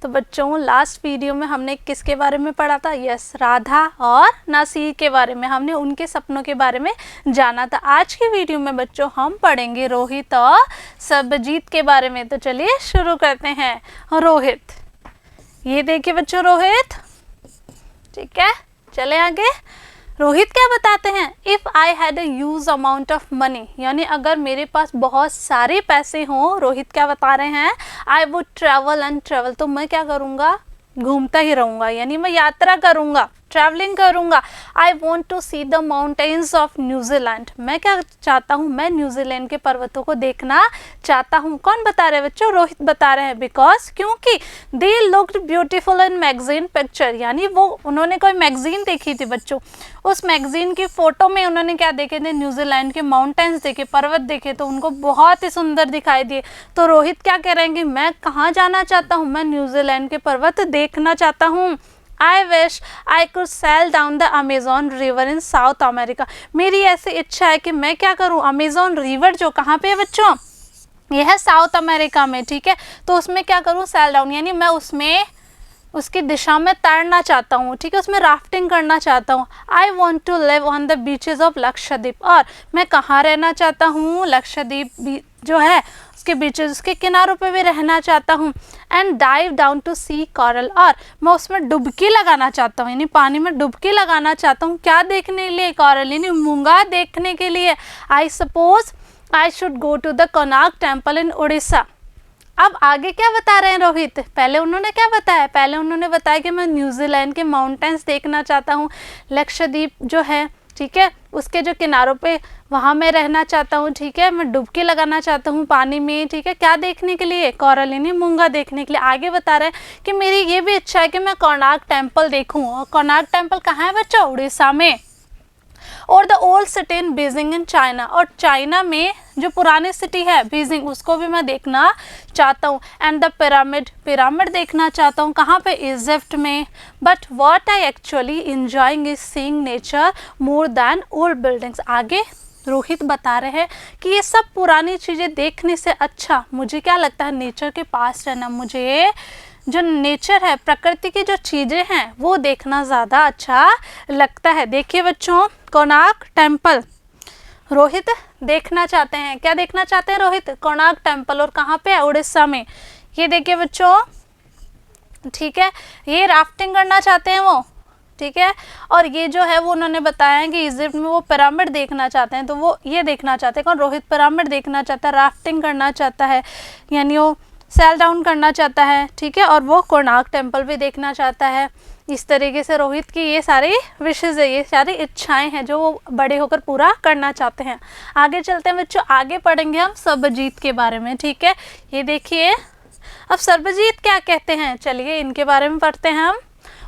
तो बच्चों last video में हमने किसके बारे में पढ़ा था? यस, राधा और नासिर के बारे में, हमने उनके सपनों के बारे में जाना था। आज की वीडियो में बच्चों हम पढ़ेंगे रोहित और सर्वजीत के बारे में। तो चलिए शुरू करते हैं। रोहित, ये देखिए बच्चों रोहित, ठीक है, चले आगे। रोहित क्या बताते हैं? If I had a huge amount of money, यानी अगर मेरे पास बहुत सारे पैसे हों, रोहित क्या बता रहे हैं? I would travel and travel, तो मैं क्या करूँगा? घूमता ही रहूँगा, यानी मैं यात्रा करूँगा, ट्रैवलिंग करूँगा। I want to see the mountains of New Zealand, मैं क्या चाहता हूँ? मैं न्यूजीलैंड के पर्वतों को देखना चाहता हूँ। कौन बता रहे हैं बच्चों? रोहित बता रहे हैं। बिकॉज, क्योंकि they looked beautiful in magazine picture, यानी वो उन्होंने कोई मैगजीन देखी थी बच्चों, उस मैगजीन की फ़ोटो में उन्होंने क्या देखे थे? न्यूजीलैंड के माउंटेन्स देखे, पर्वत देखे, तो उनको बहुत ही सुंदर दिखाई दिए। तो रोहित क्या कह रहे हैं कि मैं कहाँ जाना चाहता हूँ? मैं न्यूजीलैंड के पर्वत देखना चाहता हूँ। I wish I could sail down the Amazon River in South America, मेरी ऐसी इच्छा है कि मैं क्या करूँ? अमेज़न रिवर जो कहाँ पे है बच्चों? यह है साउथ अमेरिका में, ठीक है। तो उसमें क्या करूँ? सेल डाउन, यानी मैं उसमें उसकी दिशा में तैरना चाहता हूँ, ठीक है, उसमें राफ्टिंग करना चाहता हूँ। I want to live on the beaches of Lakshadweep, और मैं कहाँ रहना चाहता हूँ? लक्षद्वीप जो है उसके बीचेस, उसके किनारों पे भी रहना चाहता हूँ। And dive down to see coral, और मैं उसमें डुबकी लगाना चाहता हूँ, यानी पानी में डुबकी लगाना चाहता हूँ। क्या देखने के लिए? कॉरल, यानी मूंगा देखने के लिए। I suppose I should go to the Konark temple in Orissa. अब आगे क्या बता रहे हैं रोहित? पहले उन्होंने क्या बताया? पहले उन्होंने बताया कि मैं न्यूजीलैंड के माउंटेन्स देखना चाहता हूँ, लक्षद्वीप जो है, ठीक है, उसके जो किनारों पे वहाँ मैं रहना चाहता हूँ, ठीक है, मैं डुबकी लगाना चाहता हूँ पानी में, ठीक है। क्या देखने के लिए? कॉरल, यानी मूंगा देखने के लिए। आगे बता रहे हैं कि मेरी ये भी इच्छा है कि मैं कोणार्क टेम्पल देखूँ। और कोणार्क टेम्पल कहाँ है बच्चों? उड़ीसा में। और the old city in Beijing in China, और चाइना में जो पुरानी सिटी है बीजिंग, उसको भी मैं देखना चाहता हूँ। एंड द पिरामिड, पिरामिड देखना चाहता हूँ। कहाँ पे? इजिप्ट में। But what I actually enjoying is seeing nature more than old buildings. आगे रोहित बता रहे हैं कि ये सब पुरानी चीज़ें देखने से अच्छा मुझे क्या लगता है? नेचर के पास रहना, मुझे जो नेचर है, प्रकृति की जो चीज़ें हैं वो देखना ज़्यादा अच्छा लगता है। देखिए बच्चों, कोणार्क टेम्पल रोहित देखना चाहते हैं। क्या देखना चाहते हैं रोहित? कोणार्क टेम्पल, और कहाँ पे है? उड़ीसा में। ये देखिए बच्चों, ठीक है, ये राफ्टिंग करना चाहते हैं वो, ठीक है। और ये जो है वो उन्होंने बताया है कि इजिप्ट में वो पिरामिड देखना चाहते हैं, तो वो ये देखना चाहते हैं। कौन? रोहित पिरामिड देखना चाहता है, राफ्टिंग करना चाहता है, यानी वो सेल डाउन करना चाहता है, ठीक है, और वो कोणार्क टेम्पल भी देखना चाहता है। इस तरीके से रोहित की ये सारी विशेज़ है, ये सारी इच्छाएं हैं जो वो बड़े होकर पूरा करना चाहते हैं। आगे चलते हैं बच्चों, आगे पढ़ेंगे हम सर्वजीत के बारे में, ठीक है। ये देखिए अब सर्वजीत क्या कहते हैं, चलिए इनके बारे में पढ़ते हैं हम।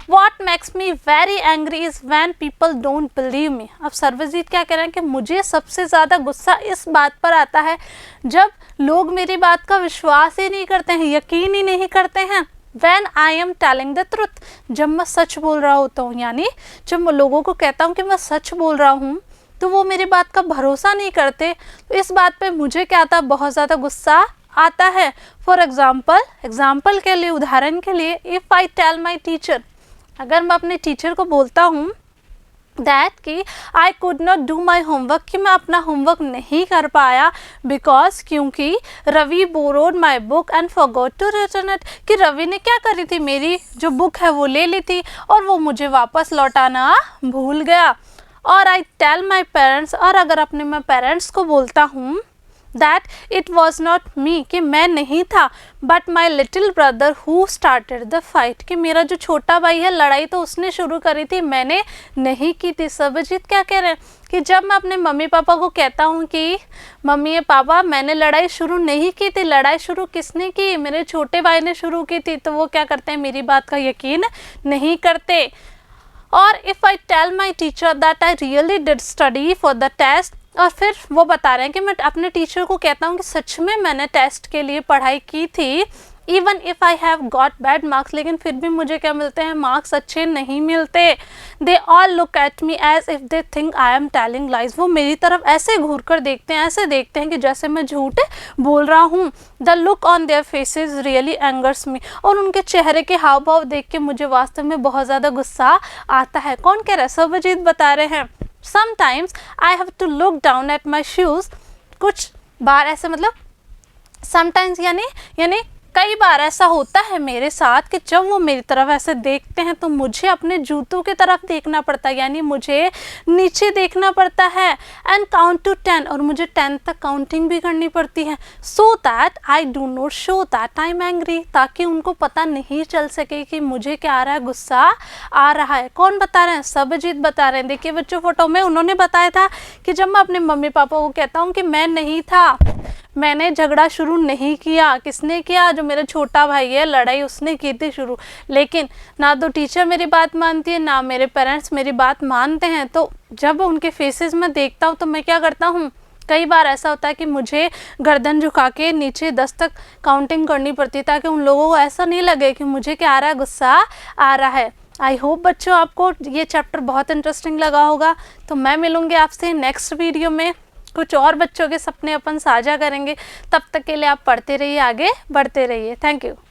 What makes me very angry is when people don't believe me। अब सर्वजीत क्या कह रहे हैं कि मुझे सबसे ज़्यादा गुस्सा इस बात पर आता है जब लोग मेरी बात का विश्वास ही नहीं करते हैं, यकीन ही नहीं करते हैं। When I am telling the truth, जब मैं सच बोल रहा होता हूँ, यानी जब मैं लोगों को कहता हूँ कि मैं सच बोल रहा हूँ तो वो मेरी बात का भरोसा नहीं करते, तो इस बात पे मुझे क्या आता? बहुत ज़्यादा गुस्सा आता है। फॉर एग्ज़ाम्पल के लिए, उदाहरण के लिए, if I tell my teacher, अगर मैं अपने टीचर को बोलता हूँ दैट कि I could not do my homework, कि मैं अपना होमवर्क नहीं कर पाया, बिकॉज क्योंकि Ravi borrowed my book and forgot to return it, कि रवि ने क्या करी थी? मेरी जो बुक है वो ले ली थी और वो मुझे वापस लौटाना भूल गया। और आई टेल माई पेरेंट्स, और अगर अपने मैं पेरेंट्स को बोलता हूँ that it was not me, कि मैं नहीं था, but my little brother who started the fight, कि मेरा जो छोटा भाई है लड़ाई तो उसने शुरू करी थी, मैंने नहीं की थी। सर्वजीत क्या कह रहे हैं कि जब मैं अपने मम्मी पापा को कहता हूँ कि मम्मी पापा मैंने लड़ाई शुरू नहीं की थी, लड़ाई शुरू किसने की? मेरे छोटे भाई ने शुरू की थी, तो वो क्या करते हैं? मेरी बात का यकीन नहीं करते। और if I tell my teacher that I really did study for the test, और फिर वो बता रहे हैं कि मैं अपने टीचर को कहता हूँ कि सच में मैंने टेस्ट के लिए पढ़ाई की थी, even if I have got bad marks, लेकिन फिर भी मुझे क्या मिलते हैं, मार्क्स अच्छे नहीं मिलते। They all look at me as if they think I am telling lies, वो मेरी तरफ ऐसे घूर कर देखते हैं, ऐसे देखते हैं कि जैसे मैं झूठ बोल रहा हूँ। The look on their faces really angers me, और उनके चेहरे के हाव भाव देख के मुझे वास्तव में बहुत ज़्यादा गुस्सा आता है। कौन कह रहा है, सर्वजीत बता रहे हैं। Sometimes I have to look down at my shoes, कुछ बार ऐसे मतलब समटाइम्स यानी कई बार ऐसा होता है मेरे साथ कि जब वो मेरी तरफ ऐसे देखते हैं तो मुझे अपने जूतों की तरफ देखना पड़ता है, यानी मुझे नीचे देखना पड़ता है। एंड काउंट टू 10, और मुझे 10 तक काउंटिंग भी करनी पड़ती है। So that I do not show that I am angry, ताकि उनको पता नहीं चल सके कि मुझे क्या आ रहा है, गुस्सा आ रहा है। कौन बता रहे हैं, सर्वजीत बता रहे हैं। देखिए बच्चों, फोटो में उन्होंने बताया था कि जब मैं अपने मम्मी पापा को कहता हूँ कि मैं नहीं था, मैंने झगड़ा शुरू नहीं किया, किसने किया, जो मेरा छोटा भाई है, लड़ाई उसने की थी शुरू। लेकिन ना तो टीचर मेरी बात मानती है, ना मेरे पेरेंट्स मेरी बात मानते हैं। तो जब उनके फेसेस में देखता हूँ तो मैं क्या करता हूँ, कई बार ऐसा होता है कि मुझे गर्दन झुका के नीचे 10 तक काउंटिंग करनी पड़ती है, ताकि उन लोगों को ऐसा नहीं लगे कि मुझे क्या आ रहा है, गुस्सा आ रहा है। आई होप बच्चों आपको ये चैप्टर बहुत इंटरेस्टिंग लगा होगा। तो मैं मिलूँगी आपसे नेक्स्ट वीडियो में, कुछ और बच्चों के सपने अपन साझा करेंगे। तब तक के लिए आप पढ़ते रहिए, आगे बढ़ते रहिए। Thank you.